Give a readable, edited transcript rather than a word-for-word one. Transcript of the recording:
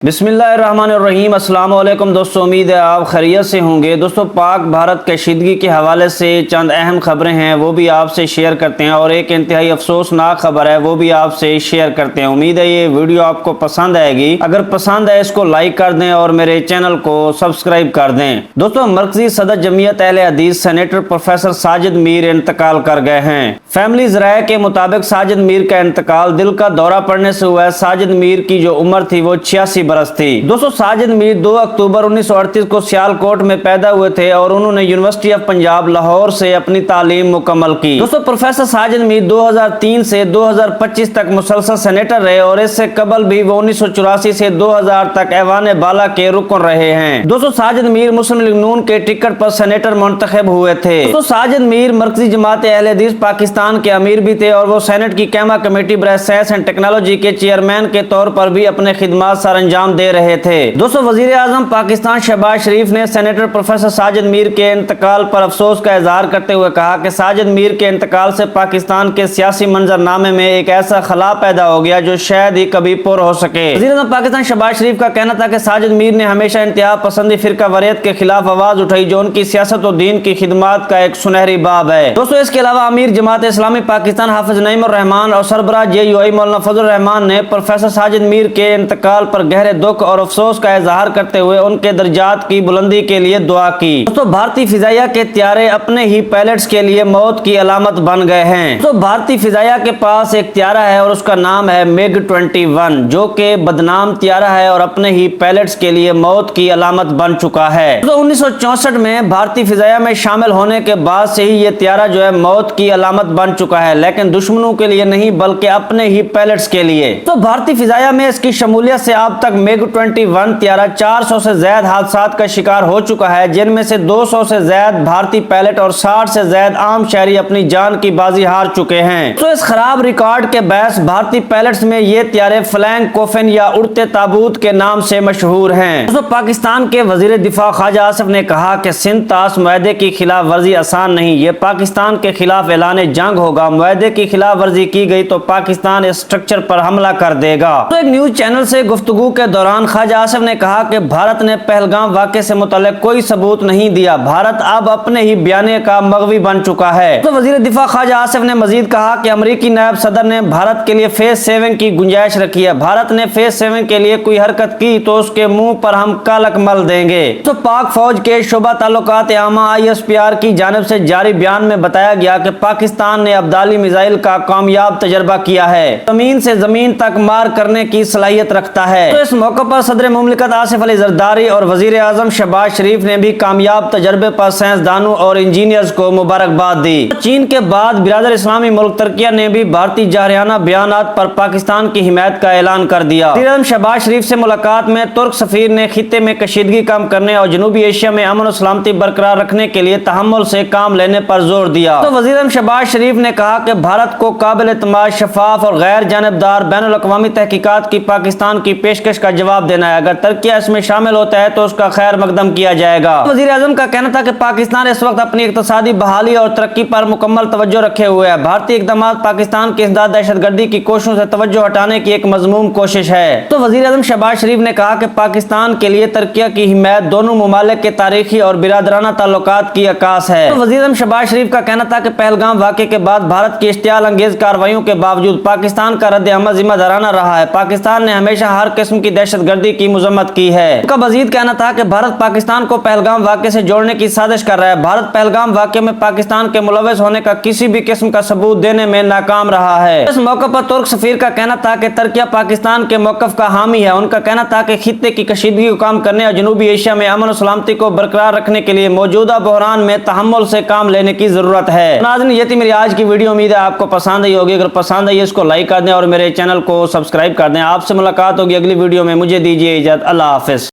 बिस्मिल्लाहिर्रहमानिर्रहीम। अस्सलाम वालेकुम दोस्तों, उम्मीद है आप खैरियत से होंगे। दोस्तों, पाक भारत कशीदगी के हवाले से चंद अहम खबरें हैं, वो भी आपसे शेयर करते हैं, और एक इंतहाई अफसोसनाक खबर है, वो भी आपसे शेयर करते हैं। उम्मीद है ये वीडियो आपको पसंद आएगी। अगर पसंद है इसको लाइक कर दें और मेरे चैनल को सब्सक्राइब कर दें। दोस्तों, मरकजी सदर जमीयत अहले हदीस सेनेटर प्रोफेसर साजिद मीर इंतकाल कर गए हैं। फैमिली ज़राए के मुताबिक साजिद मीर का इंतकाल दिल का दौरा पड़ने से हुआ है। साजिद मीर की जो उम्र थी वो 86 बरस थी। दोस्तों, साजिद मीर 2 अक्टूबर 1938 को सियालकोट में पैदा हुए थे और उन्होंने यूनिवर्सिटी ऑफ पंजाब लाहौर से अपनी तालीम मुकम्मल की। दोस्तों, प्रोफेसर साजिद मीर 2003 से 2025 तक मुसलसल सेनेटर रहे और इससे कबल भी वो 1984 से 2000 तक ऐवान बाला के रुकन रहे हैं। दोस्तों, साजिद मीर मुस्लिम लीग नून के टिकट पर सेनेटर मुंतखब हुए थे। दोस्तों, साजिद मीर मरकजी जमात अहले हदीस पाकिस्तान के अमीर भी थे और वो सेनेट की कैमा कमेटी बराए साइंस एंड टेक्नोलॉजी के चेयरमैन के तौर पर भी अपने खिदमात सर अंजाम दे रहे थे। दोस्तों, वजीर आजम पाकिस्तान शहबाज शरीफ ने सेनेटर प्रोफेसर साजिद मीर के इंतकाल पर अफसोस का इजहार करते हुए कहा कि साजिद मीर के इंतकाल से पाकिस्तान के सियासी मंजरनामे में एक ऐसा खला पैदा हो गया जो शायद ही कभी पुर हो सके। वजीर आजम पाकिस्तान शहबाज शरीफ का कहना था कि साजिद मीर ने हमेशा इंतहा पसंदी फिरका वरीयत के खिलाफ आवाज उठाई, जो उनकी सियासत और दीन की खिदमात का एक सुनहरी बाब है। दोस्तों, इसके अलावा अमीर जमात इस्लामी पाकिस्तान हाफिज नईम उर रहमान और सरबराह JUI मौलाना फजल रहमान ने प्रोफेसर साजिद मीर के इंतकाल पर गहरे दुख और अफसोस का इजहार करते हुए उनके दर्जात की बुलंदी के लिए दुआ की। दोस्तों, भारतीय फिजाइया के त्यारे अपने ही पायलट्स के लिए मौत की अलामत बन गए हैं। तो भारतीय फिजाइया के पास एक त्यारा है और उसका नाम है MiG-21, जो कि बदनाम त्यारा है और अपने ही पायलट्स के लिए मौत की अलामत बन चुका है। तो 1964 में भारतीय फिजाइया में शामिल होने के बाद से ही ये त्यारा जो है मौत की अलामत बन चुका है, लेकिन दुश्मनों के लिए नहीं बल्कि अपने ही पायलट्स के लिए। तो भारतीय फिजाइया में इसकी शमूलियत से अब तक MiG-21 त्यारा 400 से ज्यादा हादसात का शिकार हो चुका है, जिनमें से 200 से ज्यादा भारतीय पायलट और 60 से ज्यादा आम शहरी अपनी जान की बाजी हार चुके हैं। तो इस खराब रिकॉर्ड के बहस भारतीय पायलट्स में ये त्यारे फ्लैंग कोफिन या उड़ते ताबूत के नाम से मशहूर हैं। तो पाकिस्तान के वजीर दिफा ख्वाजा आसिफ ने कहा कि सिंध ताश मुआहदे की खिलाफ वर्जी आसान नहीं, ये पाकिस्तान के खिलाफ ऐलान जंग होगा। मुआहदे की खिलाफ वर्जी की गई तो पाकिस्तान इस स्ट्रक्चर पर हमला कर देगा। तो एक न्यूज चैनल से गुफ्तगू के दौरान ख्वाजा आसिफ ने कहा कि भारत ने पहलगाम वाक़े से मुतल्लिक कोई सबूत नहीं दिया, भारत अब अपने ही बयाने का मगवी बन चुका है। तो वजीर दिफा ख्वाजा आसिफ ने मजीद कहा कि अमरीकी नायब सदर ने भारत के लिए फेज 7 की गुंजाइश रखी है। भारत ने फेज 7 के लिए कोई हरकत की तो उसके मुंह पर हम कालक मल देंगे। तो पाक फौज के शोबा ताल्लुकात आमा ISPR की जानिब से जारी बयान में बताया गया कि पाकिस्तान ने अब्दाली मिसाइल का कामयाब तजर्बा किया है, जमीन से जमीन तक मार करने की सलाहियत रखता है। तो इस मौके पर सदर मुमलिकत आसिफ अली जरदारी और वजीर आजम शहबाज शरीफ ने भी कामयाब तजर्बे पर साइंसदानों और इंजीनियर्स को मुबारकबाद दी। चीन के बाद बिरादर इस्लामी मुल्क तुर्किया ने भी भारतीय जारहाना बयानात पर पाकिस्तान की हिमायत का ऐलान कर दिया। वजीर आजम शहबाज शरीफ से मुलाकात में तुर्क सफीर ने खित्ते में कशीदगी कम करने और जनूबी एशिया में अमन और सलामती बरकरार रखने के लिए तहम्मुल से काम लेने पर जोर दिया। तो वजीर आजम शहबाज शरीफ ने कहा कि भारत को काबिल एतमाद, शफाफ और गैर जानबदार बैनुल अक़वामी तहकीकात की पाकिस्तान की पेशकश का जवाब देना है। अगर तुर्किया इसमें शामिल होता है तो उसका खैर मकदम किया जाएगा। वजीर आजम का कहना था कि पाकिस्तान इस वक्त अपनी इक़्तिसादी बहाली और तरक्की पर मुकम्मल तवज्जो रखे हुए है। भारतीय इक़दाम पाकिस्तान की इमदाद दहशतगर्दी की कोशिशों से तवज्जो हटाने की एक मज़मूम कोशिश है। तो वजीर आजम शहबाज शरीफ ने कहा कि पाकिस्तान के लिए तुर्किया की हिमायत दोनों मुमालिक के तारीखी और बिरादराना ताल्लुकात की अक्कास है। तो वजीर आजम शहबाज शरीफ का कहना था कि पहलगाम वाक़े के बाद भारत की इश्तियाल अंगेज कार्रवाइयों के बावजूद पाकिस्तान का रद्द अमल जिम्मेदाराना रहा है। पाकिस्तान ने हमेशा हर किस्म की दहशतगर्दी की मजम्मत की है। उनका मजीद कहना था कि भारत पाकिस्तान को पहलगाम वाक़े से जोड़ने की साजिश कर रहा है। भारत पहलगाम वाक़े में पाकिस्तान के मुलव्वस होने का किसी भी किस्म का सबूत देने में नाकाम रहा है। इस मौके पर तुर्क सफीर का कहना था कि तुर्किया पाकिस्तान के मौक़िफ़ का हामी है। उनका कहना था कि खित्ते की कशीदगी को कम करने और जनूबी एशिया में अमन और सलामती को बरकरार रखने के लिए मौजूदा बहरान में तहम्मुल से काम लेने की जरूरत है। नाज़रीन, ये थी मेरी आज की वीडियो। उम्मीद है आपको पसंद आई होगी। अगर पसंद आई इसको लाइक कर दें और मेरे चैनल को सब्सक्राइब कर दें। आपसे मुलाकात होगी अगली वीडियो में। मुझे दीजिए इजाज़त। अल्लाह हाफ़िज़।